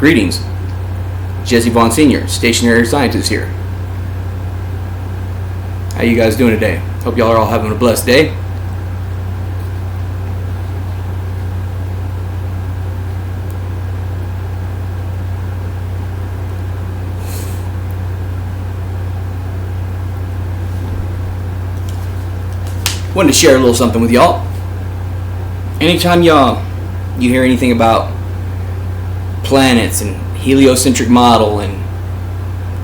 Greetings. Jesse Vaughn Sr., stationary scientist here. How you guys doing today? Hope y'all are all having a blessed day. Wanted to share a little something with y'all. Anytime you hear anything about planets and heliocentric model and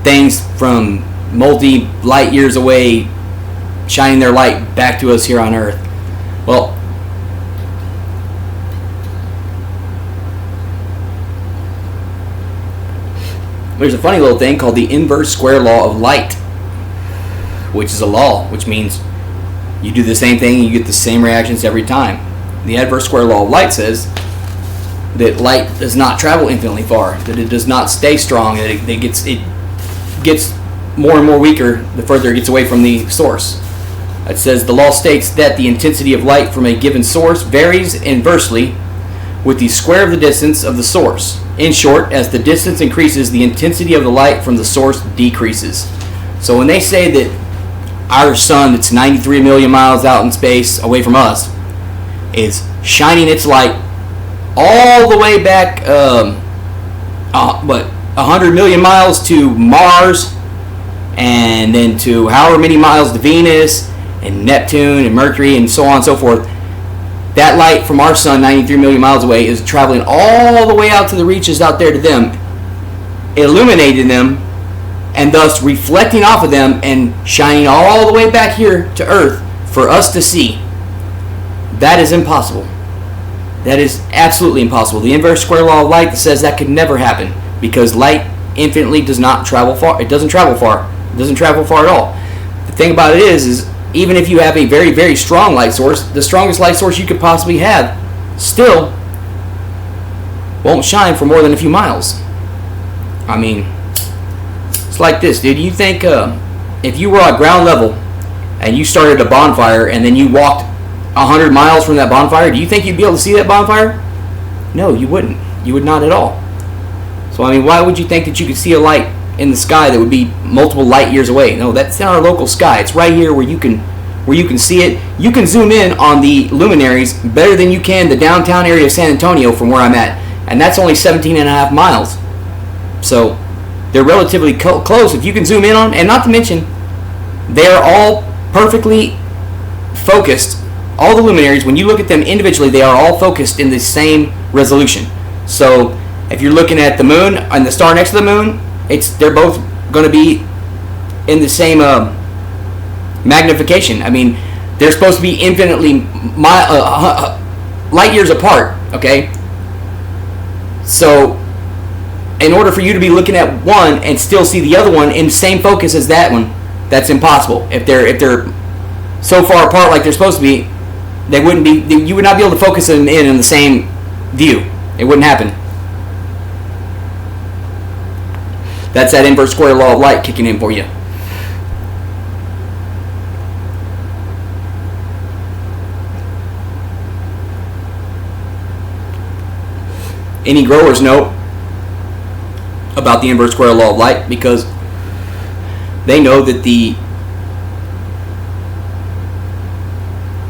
things from multi-light years away shining their light back to us here on Earth, well, there's a funny little thing called the inverse square law of light, which is a law, which means you do the same thing and you get the same reactions every time. The adverse square law of light says that light does not travel infinitely far, that it does not stay strong, that it gets more and more weaker the further it gets away from the source. It says the law states that the intensity of light from a given source varies inversely with the square of the distance of the source. In short, as the distance increases, the intensity of the light from the source decreases. So when they say that our sun, that's 93 million miles out in space away from us, is shining its light all the way back, 100 million miles to Mars, and then to however many miles to Venus and Neptune and Mercury and so on and so forth. That light from our sun, 93 million miles away, is traveling all the way out to the reaches out there to them, illuminating them, and thus reflecting off of them and shining all the way back here to Earth for us to see. That is impossible. That is absolutely impossible. The inverse square law of light says that could never happen because light infinitely does not travel far. It doesn't travel far. It doesn't travel far at all. The thing about it is even if you have a very, very strong light source, the strongest light source you could possibly have still won't shine for more than a few miles. I mean, it's like this, dude. You think if you were at ground level and you started a bonfire and then you walked 100 miles from that bonfire, do you think you'd be able to see that bonfire? No, you wouldn't. You would not at all. So, I mean, why would you think that you could see a light in the sky that would be multiple light years away? No, that's in our local sky. It's right here where you can see it. You can zoom in on the luminaries better than you can the downtown area of San Antonio from where I'm at. And that's only 17 and a half miles. So, they're relatively close if you can zoom in on. And not to mention, they are all perfectly focused. All the luminaries, when you look at them individually, they are all focused in the same resolution. So if you're looking at the moon and the star next to the moon, they're both going to be in the same magnification. I mean, they're supposed to be infinitely light years apart, okay? So in order for you to be looking at one and still see the other one in the same focus as that one, that's impossible. If they're so far apart like they're supposed to be, they wouldn't be. You would not be able to focus them in the same view. It wouldn't happen. That's that inverse square law of light kicking in for you. Any growers know about the inverse square law of light because they know that the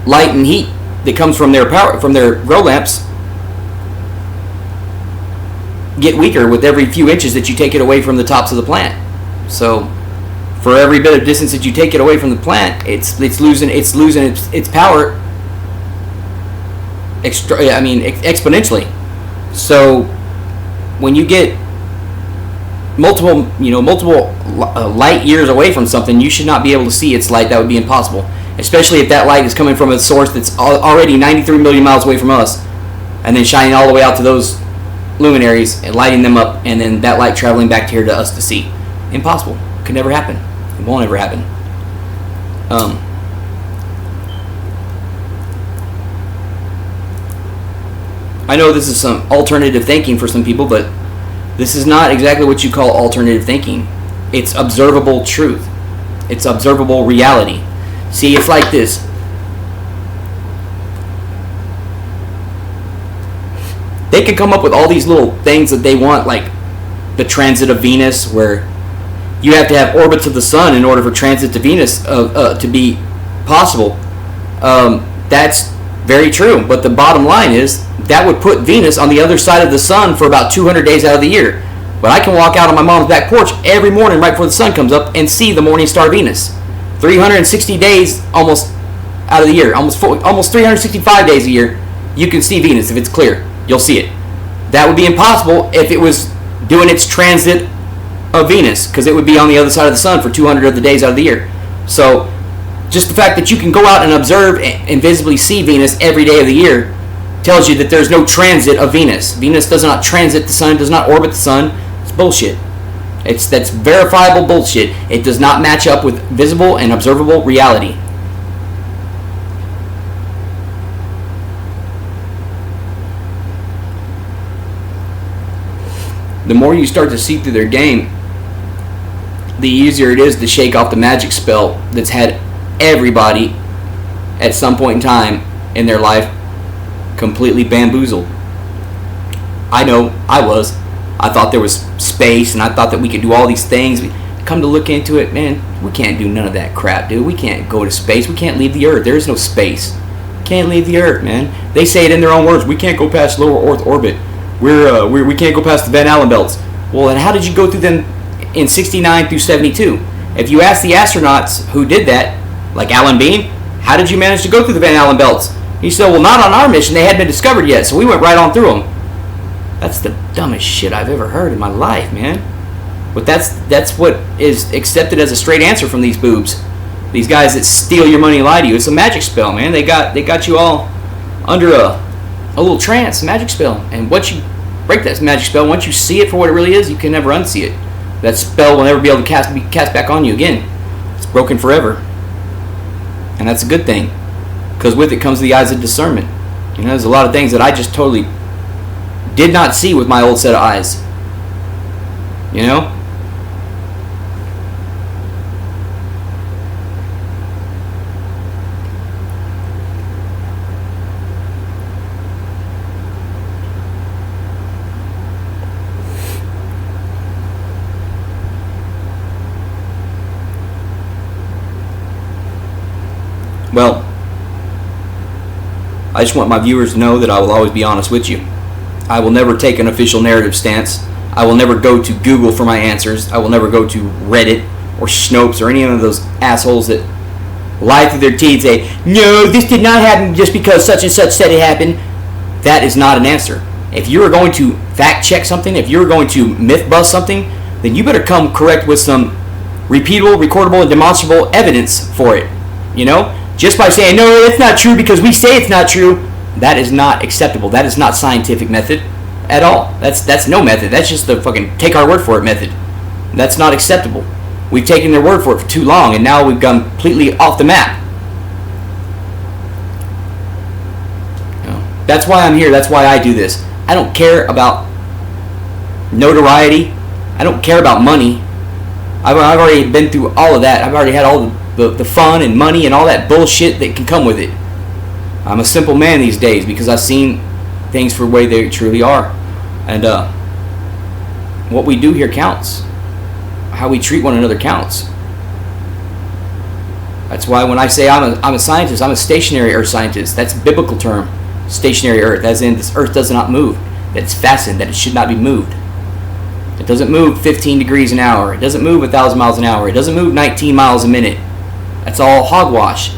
light and heat that comes from their grow lamps get weaker with every few inches that you take it away from the tops of the plant. So for every bit of distance that you take it away from the plant, it's losing its power exponentially. So when you get multiple light years away from something, you should not be able to see its light. That would be impossible. Especially if that light is coming from a source that's already 93 million miles away from us and then shining all the way out to those luminaries and lighting them up and then that light traveling back here to us to see. Impossible. Could never happen. It won't ever happen. I know this is some alternative thinking for some people, but this is not exactly what you call alternative thinking. It's observable truth. It's observable reality. See, it's like this. They can come up with all these little things that they want, like the transit of Venus, where you have to have orbits of the sun in order for transit to Venus to be possible. That's very true, but the bottom line is that would put Venus on the other side of the sun for about 200 days out of the year. But I can walk out on my mom's back porch every morning right before the sun comes up and see the morning star Venus. 360 days almost out of the year, almost 365 days a year, you can see Venus if it's clear. You'll see it. That would be impossible if it was doing its transit of Venus, because it would be on the other side of the sun for 200 of the days out of the year. So just the fact that you can go out and observe and visibly see Venus every day of the year tells you that there's no transit of Venus. Venus does not transit the sun, does not orbit the sun. It's bullshit. That's verifiable bullshit. It does not match up with visible and observable reality. The more you start to see through their game, the easier it is to shake off the magic spell that's had everybody at some point in time in their life completely bamboozled. I know I was. I thought there was space, and I thought that we could do all these things. Come to look into it, man, we can't do none of that crap, dude. We can't go to space. We can't leave the Earth. There is no space. Can't leave the Earth, man. They say it in their own words. We can't go past lower Earth orbit. We can't go past the Van Allen belts. Well, and how did you go through them in 69 through 72? If you ask the astronauts who did that, like Alan Bean, how did you manage to go through the Van Allen belts? He said, well, not on our mission. They hadn't been discovered yet, so we went right on through them. That's the dumbest shit I've ever heard in my life, man. But that's what is accepted as a straight answer from these boobs. These guys that steal your money and lie to you. It's a magic spell, man. They got you all under a little trance, magic spell. And once you break that magic spell, once you see it for what it really is, you can never unsee it. That spell will never be able to be cast back on you again. It's broken forever. And that's a good thing, because with it comes the eyes of discernment. You know, there's a lot of things that I just totally did not see with my old set of eyes. You know? Well, I just want my viewers to know that I will always be honest with you. I will never take an official narrative stance. I will never go to Google for my answers. I will never go to Reddit or Snopes or any of those assholes that lie through their teeth and say, no, this did not happen just because such and such said it happened. That is not an answer. If you are going to fact check something, if you are going to myth bust something, then you better come correct with some repeatable, recordable, and demonstrable evidence for it. You know? Just by saying, no, that's not true because we say it's not true, that is not acceptable. That is not scientific method at all. That's no method. That's just the fucking take our word for it method. That's not acceptable. We've taken their word for it for too long, and now we've gone completely off the map. You know, that's why I'm here. That's why I do this. I don't care about notoriety. I don't care about money. I've already been through all of that. I've already had all the fun and money and all that bullshit that can come with it. I'm a simple man these days because I've seen things for the way they truly are. And what we do here counts. How we treat one another counts. That's why when I say I'm a scientist, I'm a stationary earth scientist. That's a biblical term. Stationary earth, as in this earth does not move. That it's fastened, that it should not be moved. It doesn't move 15 degrees an hour. It doesn't move 1,000 miles an hour. It doesn't move 19 miles a minute. That's all hogwash.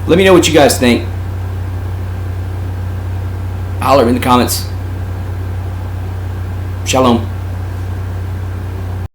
Let me know what you guys think. Holler in the comments. Shalom.